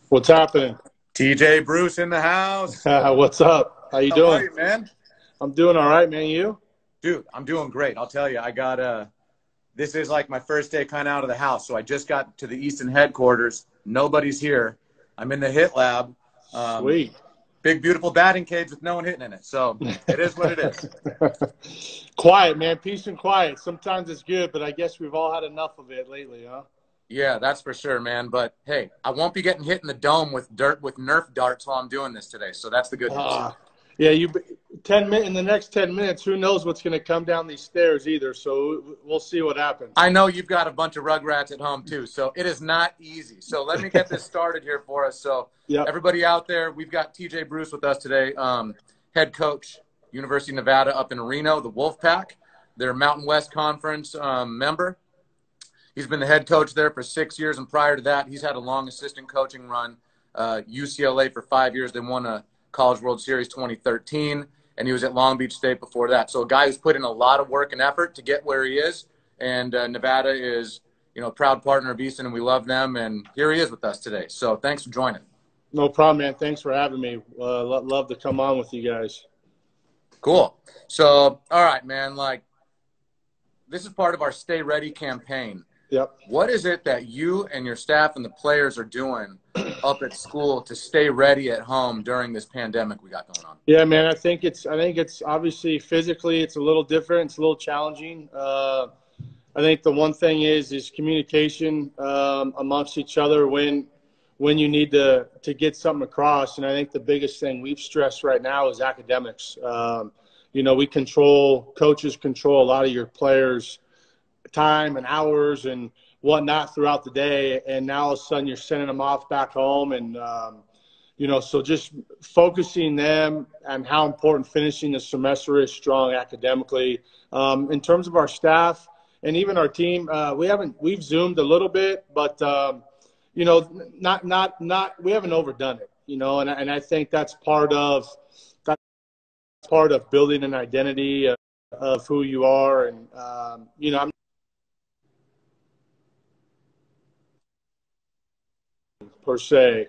What's happening? TJ Bruce in the house. What's up? How you How are doing? you, man? I'm doing all right, man. You? Dude, I'm doing great. I'll tell you, I got this is like my first day kind of out of the house. So I just got to the Easton headquarters. Nobody's here. I'm in the hit lab. Um, Sweet. Big, beautiful batting cage with no one hitting in it. So it is what it is. Quiet, man. Peace and quiet. Sometimes it's good, but I guess we've all had enough of it lately, huh? Yeah, that's for sure, man. But hey, I won't be getting hit in the dome with Nerf darts while I'm doing this today. So that's the good news. Yeah, you 10 minutes in the next 10 minutes, who knows what's going to come down these stairs either. So we'll see what happens. I know you've got a bunch of rugrats at home too, so it is not easy. So let me get this started here for us. So Yep. everybody out there, we've got TJ Bruce with us today, head coach, University of Nevada up in Reno, the Wolfpack. They're a Mountain West Conference member. He's been the head coach there for 6 years, and prior to that, he's had a long assistant coaching run. UCLA for 5 years. They won a College World Series 2013, and he was at Long Beach State before that. So a guy who's put in a lot of work and effort to get where he is, and Nevada is, a proud partner of Easton, and we love them, and here he is with us today. So thanks for joining. No problem, man. Thanks for having me. Love to come on with you guys. Cool. So, all right, man, this is part of our Stay Ready campaign. Yep. What is it that you and your staff and the players are doing up at school to stay ready at home during this pandemic we got going on? Yeah, man. I think it's obviously physically it's a little different. It's a little challenging. I think the one thing is communication amongst each other when you need to get something across. And I think the biggest thing we've stressed right now is academics. Coaches control a lot of your players' time and hours and whatnot throughout the day, and now all of a sudden you're sending them off back home, and so just focusing them and how important finishing the semester is strong academically. In terms of our staff and even our team, we've zoomed a little bit, but not we haven't overdone it, and I think that's part of building an identity of who you are, and I'm per se,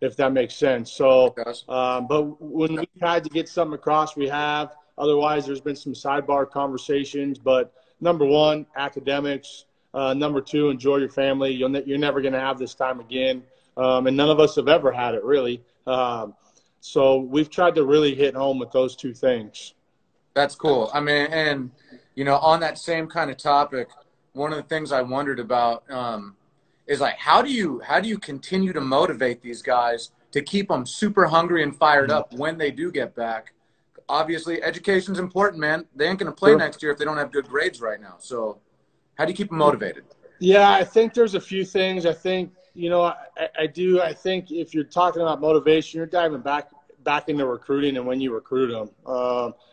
if that makes sense. So, but when we've had to get something across, we have. Otherwise, there's been some sidebar conversations. But number one, academics. Number two, enjoy your family. You're never going to have this time again, and none of us have ever had it really. So we've tried to really hit home with those two things. That's cool. I mean, and on that same kind of topic, one of the things I wondered about is how do you continue to motivate these guys to keep them super hungry and fired up when they do get back? Obviously, education's important, man. They ain't going to play next year if they don't have good grades right now. So how do you keep them motivated? Yeah, I think there's a few things. I think, I think if you're talking about motivation, you're diving back into recruiting and when you recruit them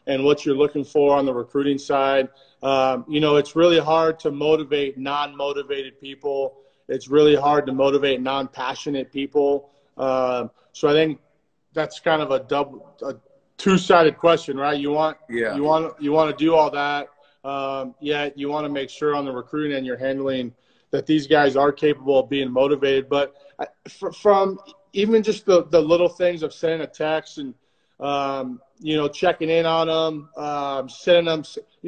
and what you're looking for on the recruiting side. It's really hard to motivate non-motivated people. It's really hard to motivate non-passionate people. So I think that's kind of a two-sided question, right? You want to do all that. Yet you want to make sure on the recruiting end you're handling that these guys are capable of being motivated. But from even just the little things of sending a text and checking in on them, sending them.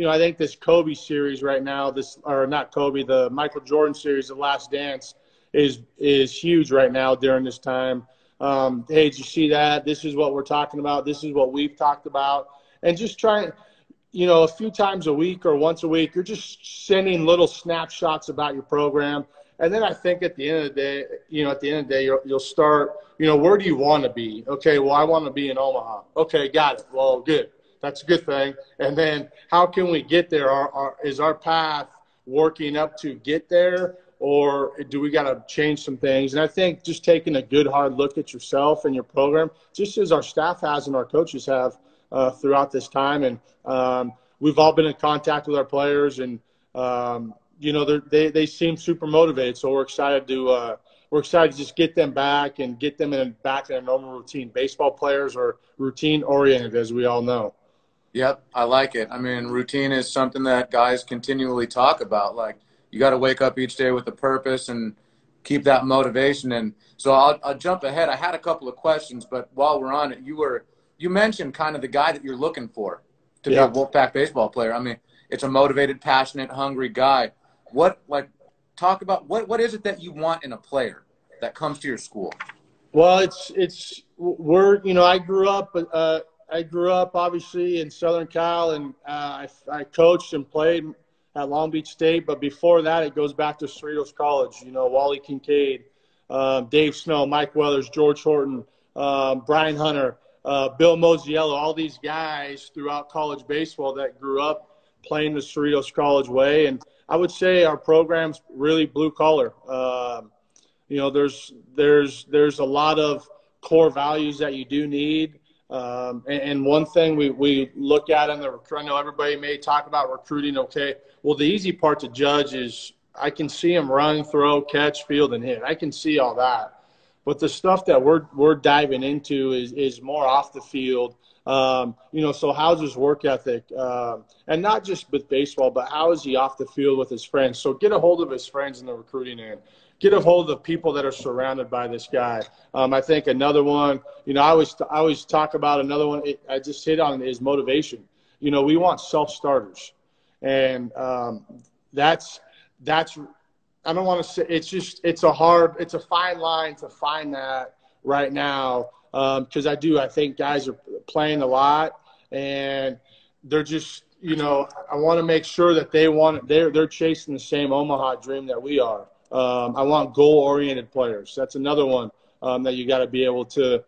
I think this Kobe series right now, the Michael Jordan series, The Last Dance, is huge right now during this time. Hey, did you see that? This is what we're talking about. This is what we've talked about, and just trying. A few times a week or once a week, you're just sending little snapshots about your program. And then I think at the end of the day, you'll start, where do you want to be? Okay, well, I want to be in Omaha. Okay, got it. Well, good. That's a good thing. And then how can we get there? Is our path working up to get there, or do we got to change some things? And I think just taking a good hard look at yourself and your program, just as our staff has and our coaches have, throughout this time, and we've all been in contact with our players, and they seem super motivated. So we're excited to just get them back and get them back in a normal routine. Baseball players are routine oriented, as we all know. Yep, I like it. I mean, routine is something that guys continually talk about. You got to wake up each day with a purpose, and keep that motivation. And so I'll jump ahead. I had a couple of questions, but while we're on it, you mentioned kind of the guy that you're looking for to be a Wolfpack baseball player. I mean, it's a motivated, passionate, hungry guy. Talk about what is it that you want in a player that comes to your school? Well, I grew up obviously in Southern Cal, and I coached and played at Long Beach State. But before that, it goes back to Cerritos College. You know, Wally Kincaid, Dave Snow, Mike Weathers, George Horton, Brian Hunter, Bill Mosiello, all these guys throughout college baseball that grew up playing the Cerritos College way. And I would say our program's really blue collar. You know, there's a lot of core values that you do need. And one thing we look at in the – I know everybody may talk about recruiting, okay. Well, the easy part to judge is I can see them run, throw, catch, field, and hit. I can see all that. But the stuff that we're diving into is more off the field. You know, so how's his work ethic? And not just with baseball, but how is he off the field with his friends? So get a hold of his friends in the recruiting end. Get a hold of the people that are surrounded by this guy. I think another one, you know, I always talk about another one. I just hit on is motivation. You know, we want self-starters. And that's I don't want to say it's a fine line to find that right now. Because I think guys are playing a lot and they're just, you know, I want to make sure that they're chasing the same Omaha dream that we are. I want goal-oriented players. That's another one that you got to be able to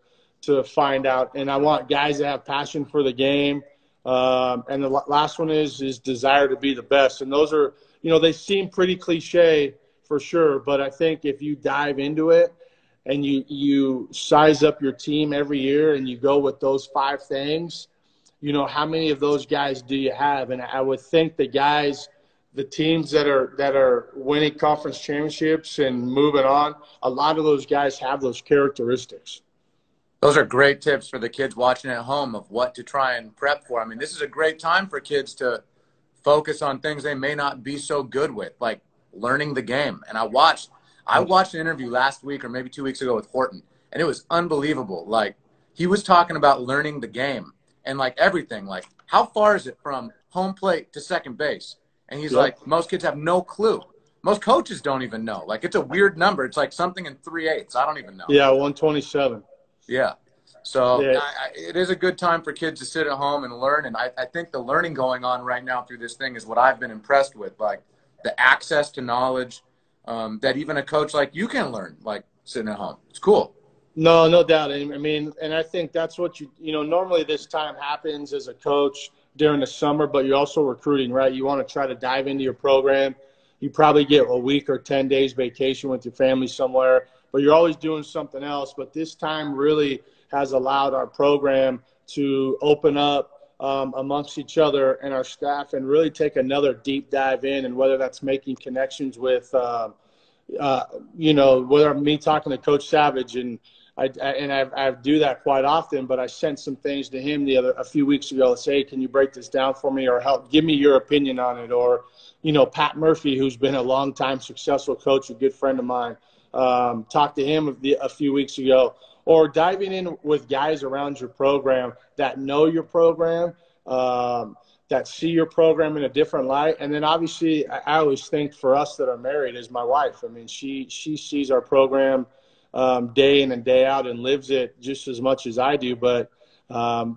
find out. And I want guys that have passion for the game. And the last one is desire to be the best. And those are, you know, they seem pretty cliche for sure, but I think if you dive into it and you size up your team every year and you go with those 5 things, you know, how many of those guys do you have? And I would think the teams that are winning conference championships and moving on, a lot of those guys have those characteristics. Those are great tips for the kids watching at home of what to try and prep for. I mean, this is a great time for kids to focus on things they may not be so good with, like learning the game. And I watched an interview last week or maybe 2 weeks ago with Horton, and it was unbelievable. Like, he was talking about learning the game and, like, everything. Like, how far is it from home plate to second base? And he's like, most kids have no clue. Most coaches don't even know. Like, it's a weird number. It's like something in 3/8. I don't even know. Yeah, 127. Yeah. So it is a good time for kids to sit at home and learn. And I think the learning going on right now through this thing is what I've been impressed with, like the access to knowledge that even a coach like you can learn, like sitting at home. It's cool. No doubt. I mean, and I think that's what you know, normally this time happens as a coach during the summer, but you're also recruiting, right? You want to try to dive into your program. You probably get a week or 10 days vacation with your family somewhere, but you're always doing something else. But this time really has allowed our program to open up amongst each other and our staff and really take another deep dive in, and whether that's making connections with, you know, whether me talking to Coach Savage, and I do that quite often, but I sent some things to him a few weeks ago. Let's say, can you break this down for me, or give me your opinion on it? Or, you know, Pat Murphy, who's been a long-time successful coach, a good friend of mine, talked to him a few weeks ago. Or diving in with guys around your program that know your program, that see your program in a different light. And then obviously I always think for us that are married is my wife. I mean, she sees our program day in and day out and lives it just as much as I do. But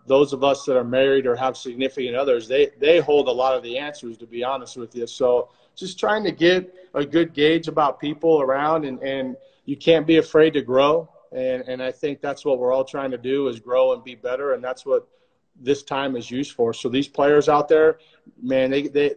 those of us that are married or have significant others, they hold a lot of the answers, to be honest with you. So just trying to get a good gauge about people around, and you can't be afraid to grow. And I think that's what we're all trying to do, is grow and be better. And that's what this time is used for. So these players out there, man, this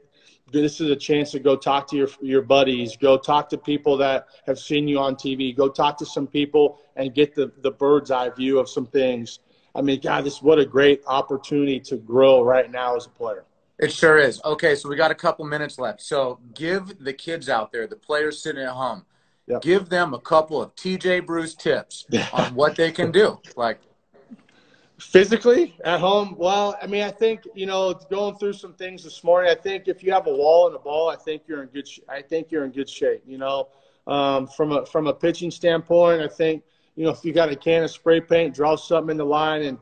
is a chance to go talk to your buddies, go talk to people that have seen you on TV, go talk to some people and get the bird's eye view of some things. I mean, God, what a great opportunity to grow right now as a player. It sure is. Okay, so we got a couple minutes left. So give the kids out there, the players sitting at home, give them a couple of TJ Bruce tips on what they can do. Like, physically at home, well, I mean, I think, you know, going through some things this morning, I think if you have a wall and a ball, I think you're in good shape. You know, From a pitching standpoint, I think, if you got a can of spray paint, draw something in the line and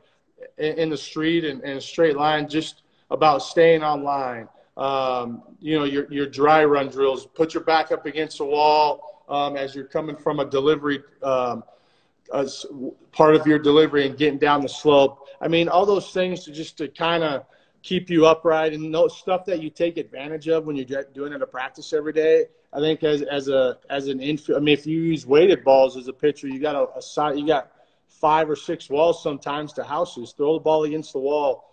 in the street and a straight line, just about staying on line. Your dry run drills, put your back up against the wall as you're coming from a delivery, as part of your delivery and getting down the slope. I mean, all those things to kind of keep you upright, and stuff that you take advantage of when you're doing it at practice every day. I think as an infield, I mean, if you use weighted balls as a pitcher, you got you got 5 or 6 walls sometimes to houses. Throw the ball against the wall.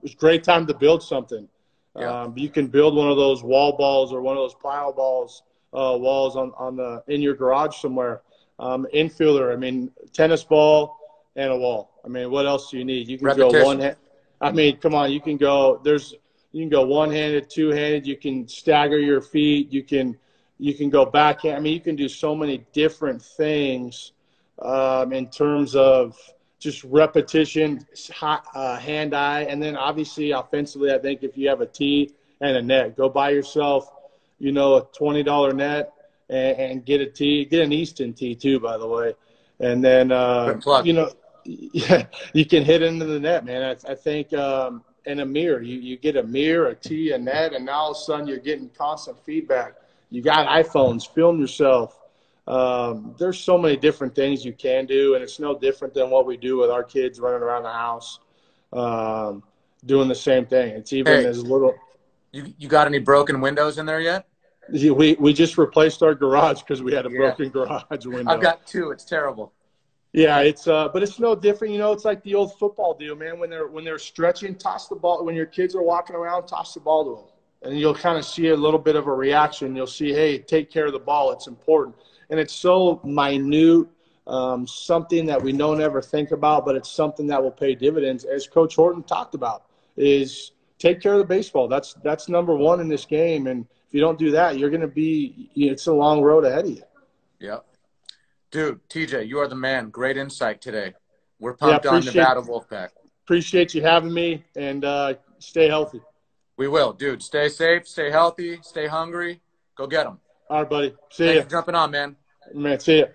It's a great time to build something. Yeah. You can build one of those wall balls or one of those plyo balls, walls in your garage somewhere. Infielder, I mean, tennis ball and a wall. I mean, what else do you need? You can go one hand. I mean, come on, you can go one-handed, two-handed, you can stagger your feet, you can go backhand. I mean, you can do so many different things in terms of just repetition, hand-eye, and then obviously offensively, I think if you have a tee and a net, go buy yourself, a $20 net and get a tee. Get an Easton tee too, by the way. And then, yeah, you can hit into the net, man. I think in a mirror, you get a mirror, a tee, a net, and now all of a sudden you're getting constant feedback. You got iPhones, film yourself. There's so many different things you can do, and it's no different than what we do with our kids running around the house doing the same thing. It's even as little. You got any broken windows in there yet? We just replaced our garage because we had a broken garage window. I've got 2. It's terrible. Yeah, it's but it's no different. It's like the old football deal, man. When they're stretching, toss the ball. When your kids are walking around, toss the ball to them, and you'll kind of see a little bit of a reaction. You'll see, hey, take care of the ball. It's important, and it's so minute, something that we don't ever think about, but it's something that will pay dividends. As Coach Horton talked about, is take care of the baseball. That's number one in this game, and if you don't do that, you're going to be. It's a long road ahead of you. Yep. Dude, TJ, you are the man. Great insight today. We're pumped on Nevada Wolfpack. Appreciate you having me, and stay healthy. We will. Dude, stay safe, stay healthy, stay hungry. Go get them. All right, buddy. See ya. Thanks for jumping on, man. Man, see ya.